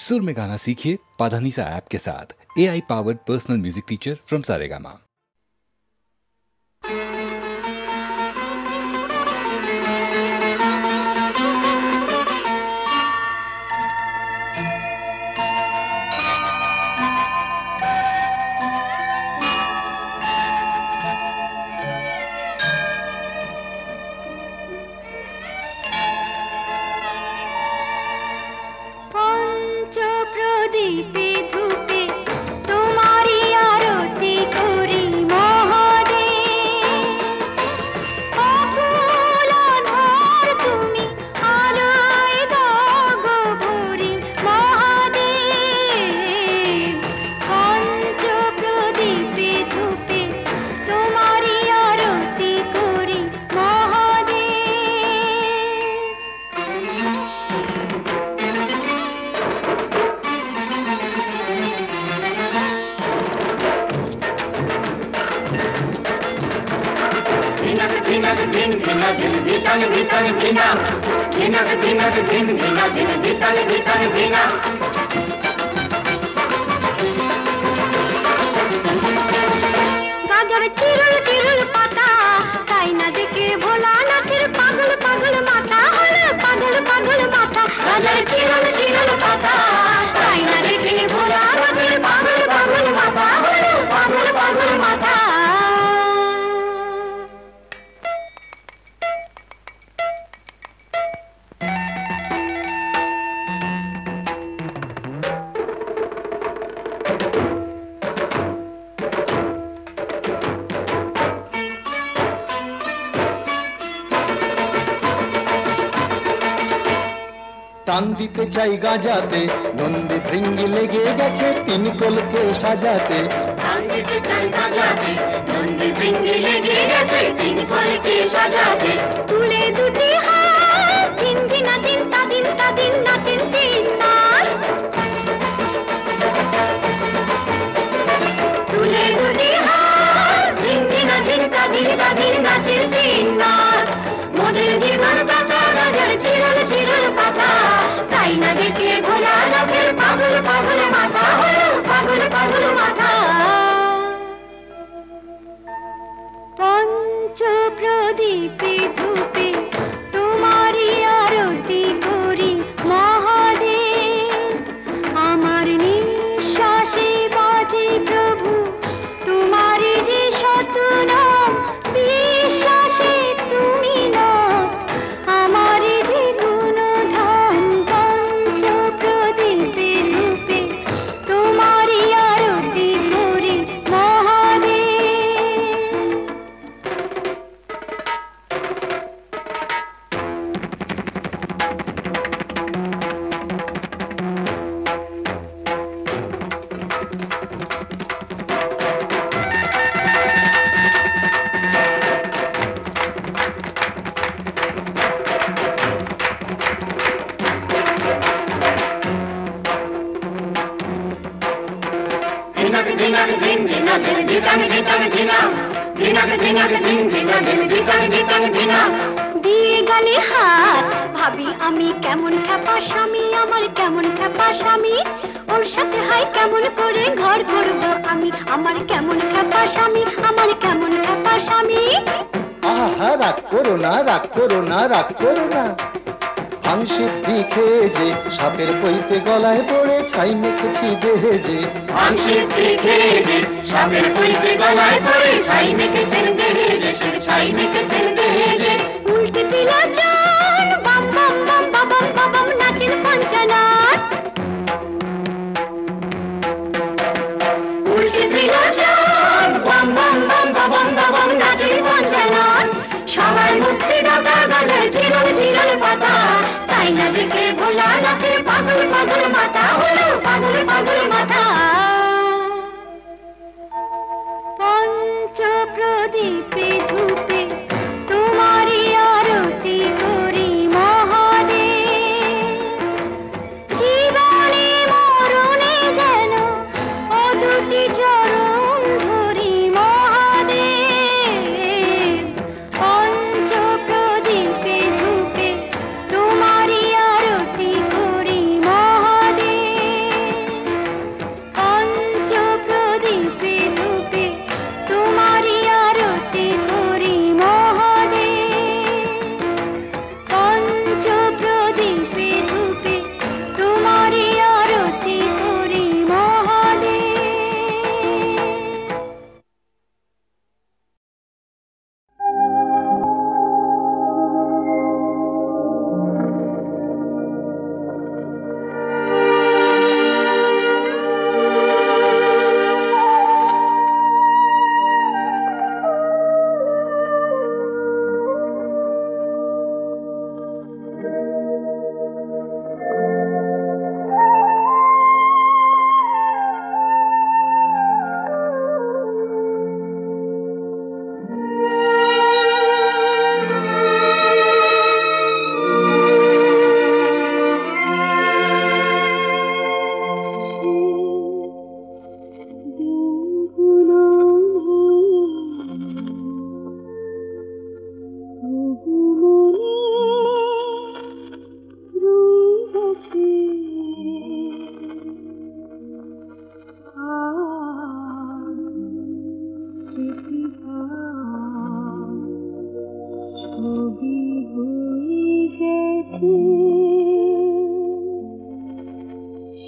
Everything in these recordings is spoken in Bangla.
सुर में गाना सीखिए पाधानीसा ऐप के साथ। AI powered personal music teacher from Saregama. गाजर चिरुल चिरुल पाता ताई ना देखे भोला नाथेर पागल पागल माथा हले पागल पागल माथा। गाजर चिरुल चिरुल पाता ताई ना देखे भोला नाथेर पागल पागल माथा हले पागल पागल माथा। টান দিতে চাই গাজাতে নন্দী ভৃঙ্গি লেগে গেছে তিন কোলকে সাজাতে। টান দিতে চাই গাজাতে নন্দী ভৃঙ্গি লেগে গেছে তিন কোলকে সাজাতে। তুলে দুটি হাত দিন দিনা দিন তা দিন নাচেন তিন নার। তুলে দুটি হাত দিন দিনা দিন তা দিন নাচেন তিন নার। মোদের জীবন পাতা গাজর চিরল চিরল পাতা তাই না দেখে ভোলা নাথের পাগল পাগল মাথা হলো পাগল পাগল মাথা। পঞ্চ প্রদীপে ধূপে তোমারই আরতি করি মহাদেব। আমার নিঃশ্বাসে বাজে প্রভু তোমারই যে শত নাম। বিশ্বাসে তুমি না আমার যে গুণধাম। পঞ্চ প্রদীপে ধূপে তোমারই আরতি করি মহাদেব। দিয়ে গেলে হাত ভাবি আমি কেমন খ্যাপা স্বামী আমার কেমন খ্যাপা স্বামী। ওর সাথে হয় কেমন করে ঘর করব আমি আমার কেমন খ্যাপা স্বামী আমার কেমন খ্যাপা স্বামী। আহা রাগ করো না রাগ করো না রাগ করো না। আংশিদ্ধি খেয়ে যে সাপের পইতে গলায় পড়ে ছাই মেখেছি দেহে যে। আংশিদ্ধি খেয়ে যে সাপের পইতে গলায় পড়ে ছাই মেখেছেন দেহে যে ছাই মেখেছেন দেহে যে। উল্টে দিল চান বাম বাম বাম বাবাম বাবাম নাচেন পঞ্চনাথ। উল্টে দিল চান বাম বাম বাম বাবাম বাবাম নাচেন পঞ্চনাথ। সবার মুক্তি দাতা গাজর চিরল চিরল পাতা তাই না দেখে ভোলা নাথের পাগল পাগল মাথা হলো পাগল পাগল মাথা। পঞ্চ প্রদীপে ধূপে তোমারই আরতি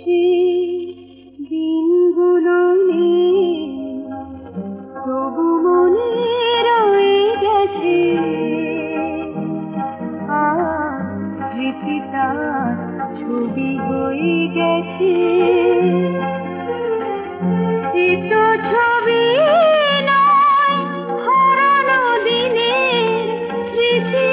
সে দিনগুলো নেই, তবু মনে রয়ে গেছে স্মৃতি তার ছবি হয়ে গেছে। সে তো ছবি নয়, হারানো দিনের স্মৃতি।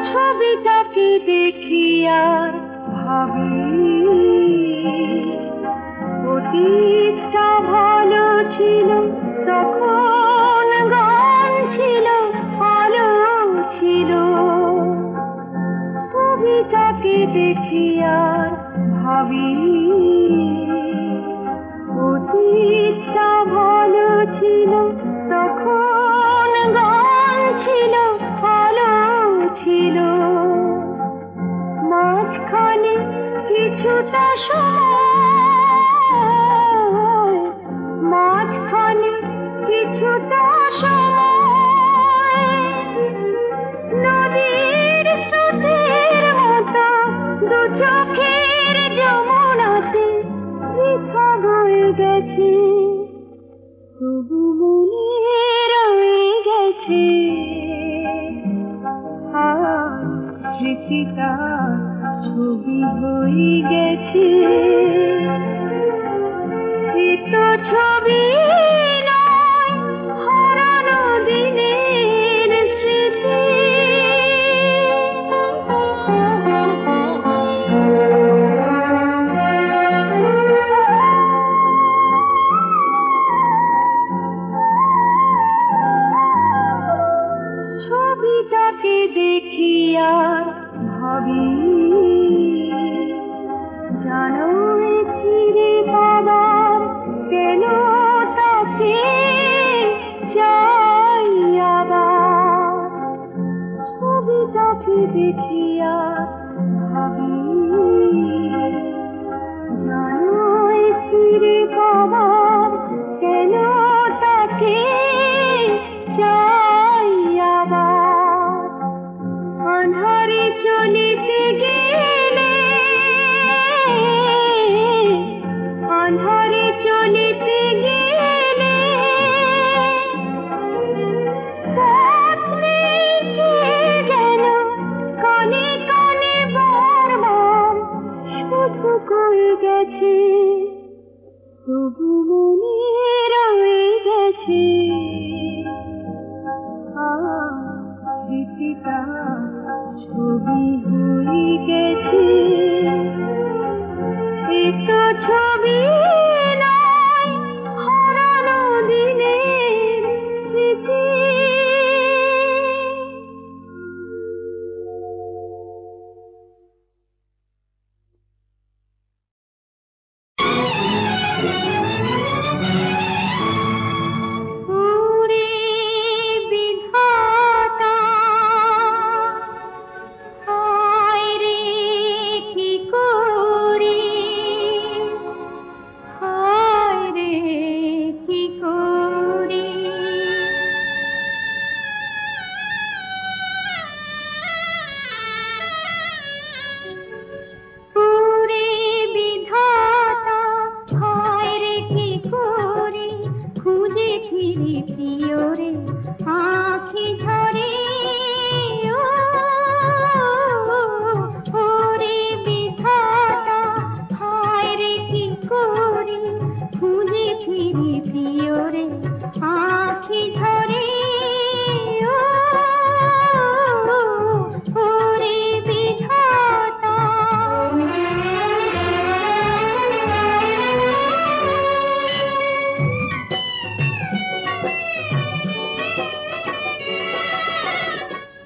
ছবিটাকে দেখি আর ভাবি অতীতটা ভালো ছিল, তখন গান ছিল, আলো ছিল। ছবিটাকে দেখি আর ভাবি অতীতটা ভালো ছিল, তখন গান ছিল, আলো ছিল। মাঝখানে কিছুটা সময়, মাঝখানে কিছুটা সময় নদীর স্রোতের মতো দু চোখের যমুনাতে বৃথা বয়ে গেছে, তবু মনে রয়ে গেছে স্মৃতিটা ছবি হয়ে গেছে। সে তো ছবি নয়, হারানো দিনের স্মৃতি। ছবিটাকে দেখি আর ভাবি জানো ফিরে পাবার কেন তাকে চাই আবার। ছবিটাকে দেখি আর ভাবি জানো ফিরে পাবার কেন তাকে চাই আবার। আন্ধারে চলিতে গেলে, আন্ধারে চলিতে গেলে পথ নেই যেন কানে কানে বারবার শুধু কয়ে গেছে, তবু মনে রয়ে গেছে স্মৃতিটা ছবি হয়ে গেছে। এ তো ছবি নয়, হারানো দিনের স্মৃতি। ওরে বিধাতা, হায় রে কি করি, হায় রে কি করি। ওরে বিধাতা, হায় রে কি করি, খুঁজে ফিরি প্রিয়রে আঁখি ঝরে। ওরে বিধাতা, হায় রে কি করি, খুঁজে ফিরি প্রিয়রে আঁখি ঝরে। ওরে বিধাতা।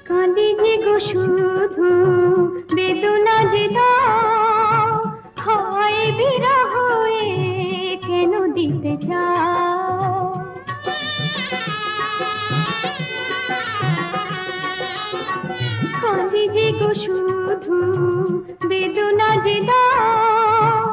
কাঁদি যে গো শুধু বেদনা যে দাও, হয় বিরহ কেন দিতে চাও। কাঁদি যে গো শুধু বেদনা যে দাও,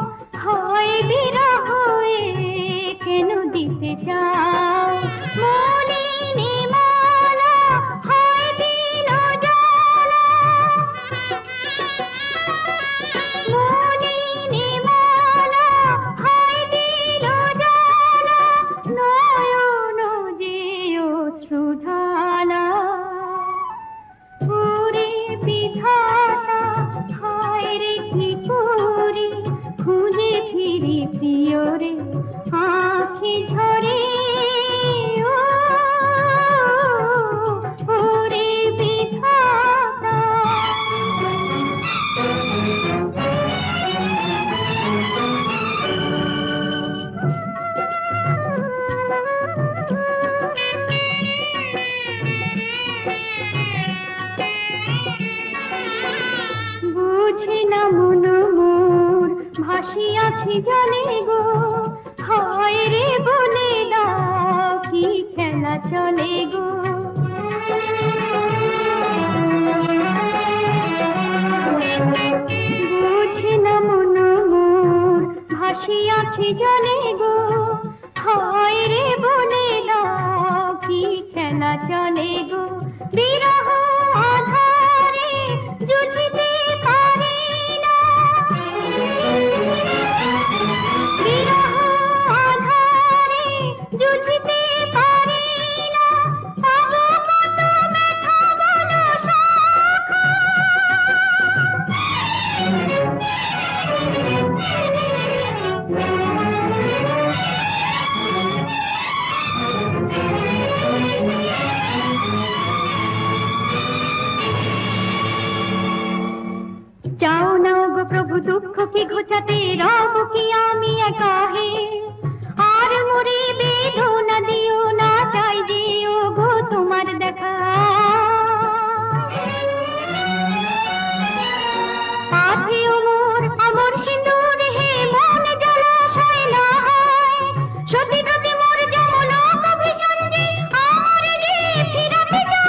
ভাসি আখি জলে গো হায় রে বলে দাও কি খেলা চলে গো বুঝি না মন মোর ভাসি আখি জলে গো হায় রে বলে দাও কি খেলা চলে গো বিরহ আধারে জুঝিতে পারি না বিরহ আধারে জুঝিতে পারি না পাবো কত ব্যথা বলো সখা যাও না গো প্রভু দুঃখ কি ঘোচাতে রব কি আমি একা হে আর মরে বেদনা দিও না চাই যে ও গো তোমার দেখা পাথে মোর আমর সিঁদুর হে মন জলাশয় না হয় সত্যি প্রতি মোর যমুনা কবি সঞ্জে আমার রে ফিরাতে যায়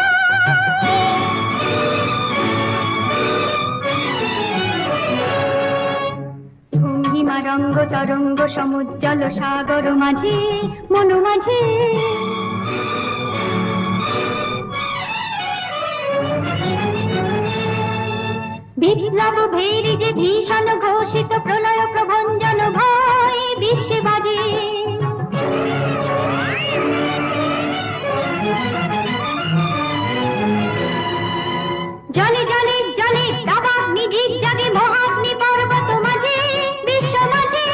ভঙ্গিমা রঙ্গ তরঙ্গ সমুজ্জ্বল সাগর মাঝে মন মাঝে বিপ্লব ভেরি যে ভীষণ ঘোষিত প্রলয় প্রভঞ্জন ভয় বিশ্বে বাজে জলে জলে জলে দাবাব নিধি জাগে মহাগ্নি পর্বত মাঝে বিশ্ব মাঝে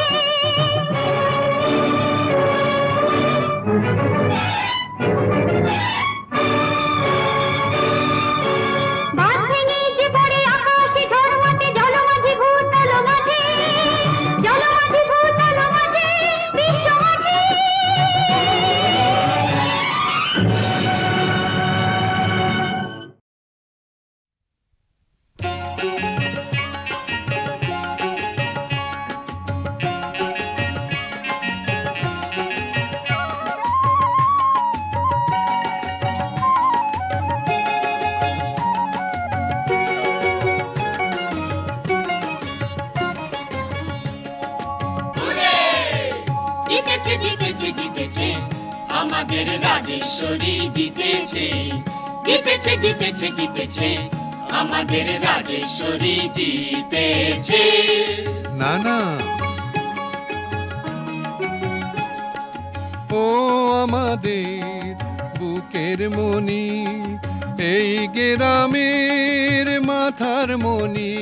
বাঁধ ভেঙে যে পড়ে আকাশে ঝড় মাঠে জল মাঝে ভূতল মাঝে জল মাঝে ভূতল মাঝে বিশ্ব মাঝে জিতেছে জিতেছে জিতেছে আমাদের রাজেশ্বরী জিতেছে জিতেছে জিতেছে জিতেছে আমাদের রাজেশ্বরী জিতেছে না না ও আমাদের বুকের মনি এই গ্রামের মাথার মনি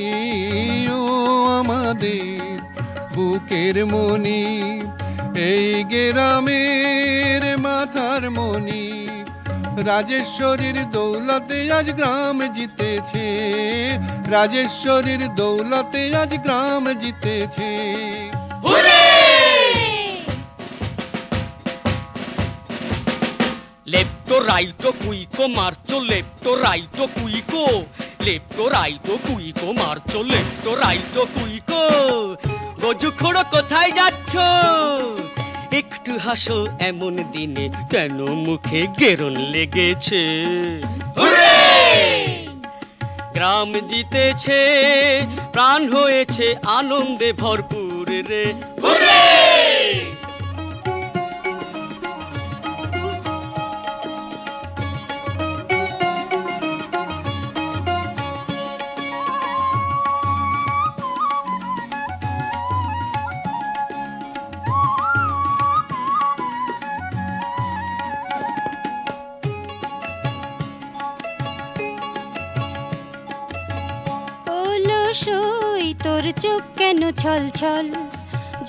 ও আমাদের বুকের মনি এই গ্রামের মাথার মনি রাজেশ্বরীর দৌলতে আজ গ্রাম জিতেছে রাজেশ্বরীর দৌলতে আজ গ্রাম জিতেছে লেফটো রাইটো কুইকো মারচো লেফটো রাইটো কুইকো লেফটো রাইটো কুইকো মারচো লেফটো রাইটো কুইকো গজু খোড়ো কোথায় যাচ্ছ একটু হাসো এমন দিনে কেন মুখে গেরন লেগেছে গ্রাম জিতেছে প্রাণ হয়েছে আনন্দে ভরপুর রে তোর চোখ কেন ছল ছল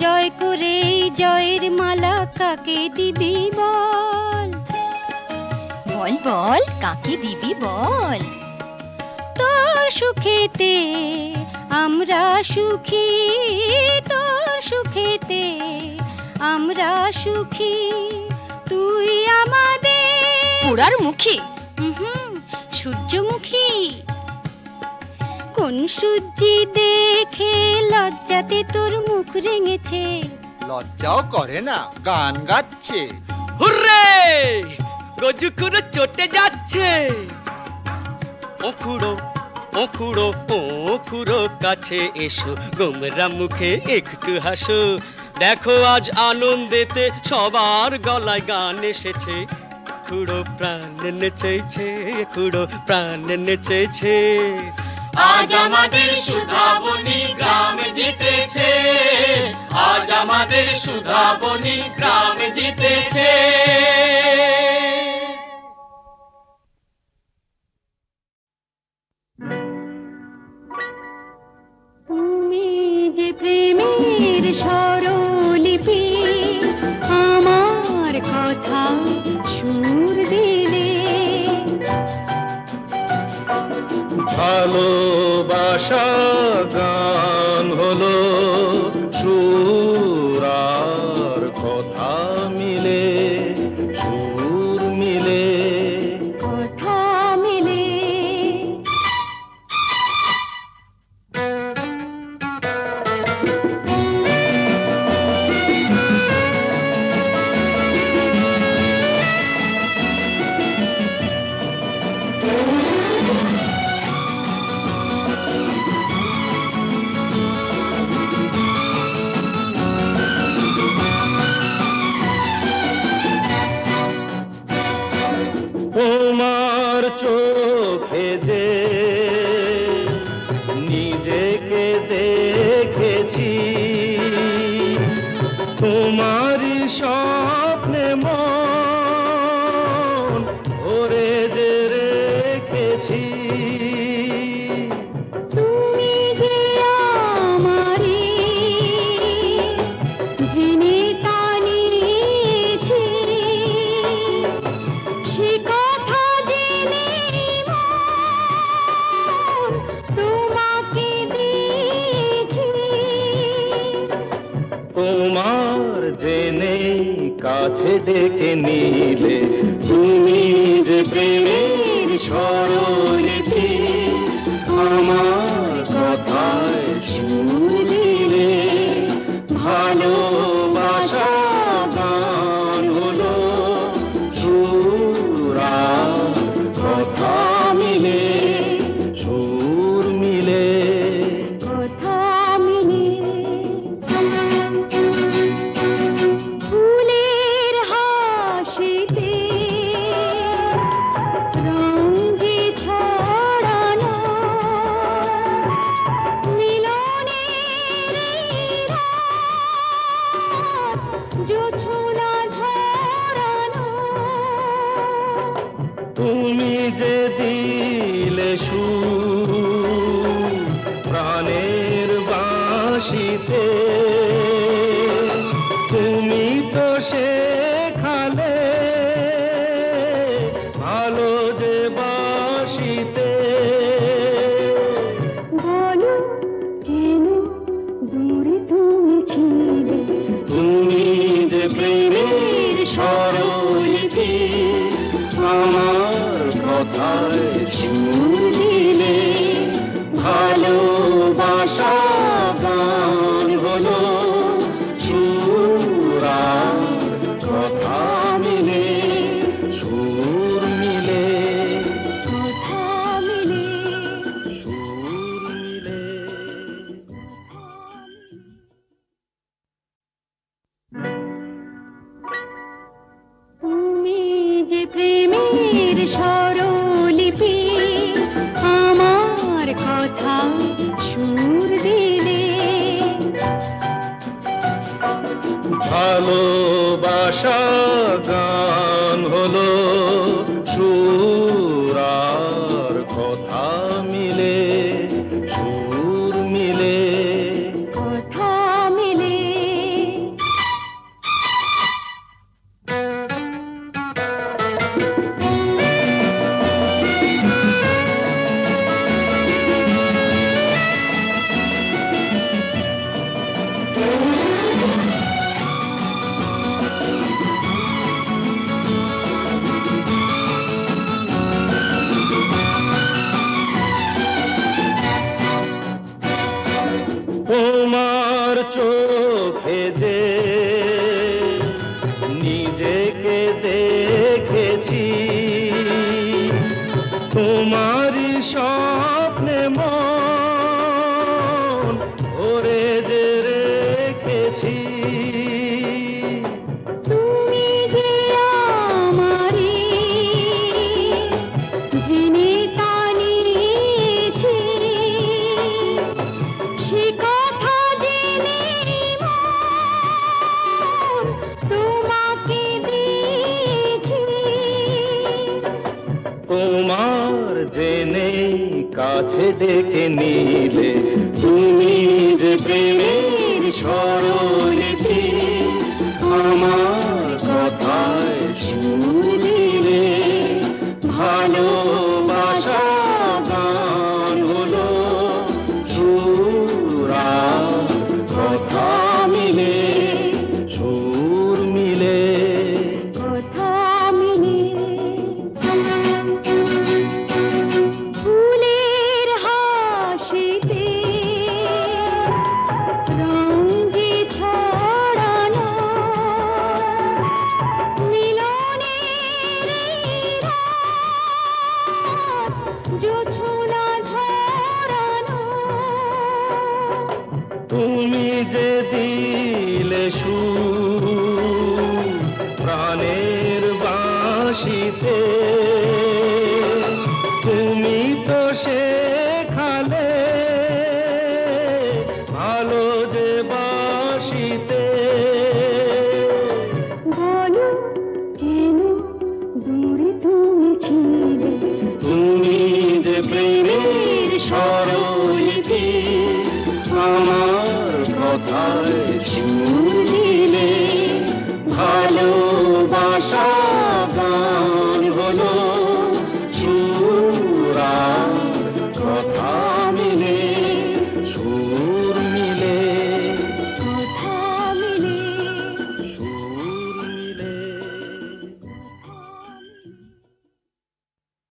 জয় করে জয়ের মালা কাকে দিবি বল বল বল কাকে দিবি বল তোর সুখেতে আমরা সুখী তোর সুখেতে আমরা সুখী তুই আমাদের পোড়ার মুখী সূর্যমুখী কোন সুজি দেখে লজ্জাতে তোর মুখ রেঙেছে। লজ্জাও করে না, গান গাচ্ছে। হুররে গজুকুড়ো চটে যাচ্ছে। ওখুড়ো ওখুড়ো ওখুড়ো কাছে এসো, গোমরা মুখে একটু হাসো। দেখো আজ আনন্দেতে সবার গলায় গান এসেছে। খুড়ো প্রাণ নেচেছে, খুড়ো প্রাণ নেচেছে। আজ আমাদের সুধাবনী গ্রাম জিতেছে, আজ আমাদের সুধাবনী গ্রাম জিতেছে। তুমি যে প্রেমের স্বরলিপি, আমার কথা সুর দিলে। ভালোবাসা গান হলো সুর আর কথা মিলে, সুর মিলে, কথা মিলে। তোমার চোখে যে নিজেকে দেখেছি, তোমারই স্বপ্নে মন ভরে যে রেখেছি। তুমি যে আমারি জেনে তা নিয়েছি, সে কথা জেনে মন তোমাকে দিয়েছি। তোমার জেনে কাছে ডেকে নিলে, তুমি যে প্রেমের স্বরলিপি, আমার কথায় সুর দিলে। ভালোবাসা গান হলো সুর আর কথা মিলে, সুর মিলে, কথা মিলে। ফুলের হাসিতে রঙ যে ছড়ানো, মিলনের রাত জোছনা ঝরানো। তুমি যে দিলে সুর প্রাণের বাঁশিতে, তুমি তো শেখালে ভালো যে বাঁশিতে। বলো কেন দূরে তুমি ছিলে, তুমি যে প্রেমের স্বরলিপি, আমার কথায় সুর দিলে। ভালোবাসা গান হলো সুর আর কথা মিলে, সুর মিলে, কথা মিলে। সুর মিলে। তুমি যে প্রেমের স্বরলিপি, আমার কথা সুর দিলে। ভালোবাসা গান হলো সুর আর কথা মিলে, সুর মিলে, কথা মিলে। চোখে যে নিজেকে দেখেছি, তোমারই স্বপ্নে মন ভরে যে রেখেছি। তুমি যে আমারে জেনে টানিয়েছি, সে কথা জেনে মন তোমাকে দিয়েছি। তোমার জেনে কাছে ডেকে নিলে, তুমি যে প্রেমের সরলেছি, আমার কথায় সুর দিলে, ভালোবাসা গান হলো, সুর আর কথা মিলে, সুর মিলে। কথা মিলে ফুলের হাসিতে রঙ যে ছড়ানো, মিলনের এই রাত জোছনা ঝরানো। তুমি যে দিলে সুর প্রাণের বাঁশিতে, তুমি তো শেখালে ভালো যে বাঁশিতে। বলো কেন দূরে তুমি ছিলে, তুমি যে প্রেমের সরলেছি, আমার কথায় সুর দিলে, ভালোবাসা গান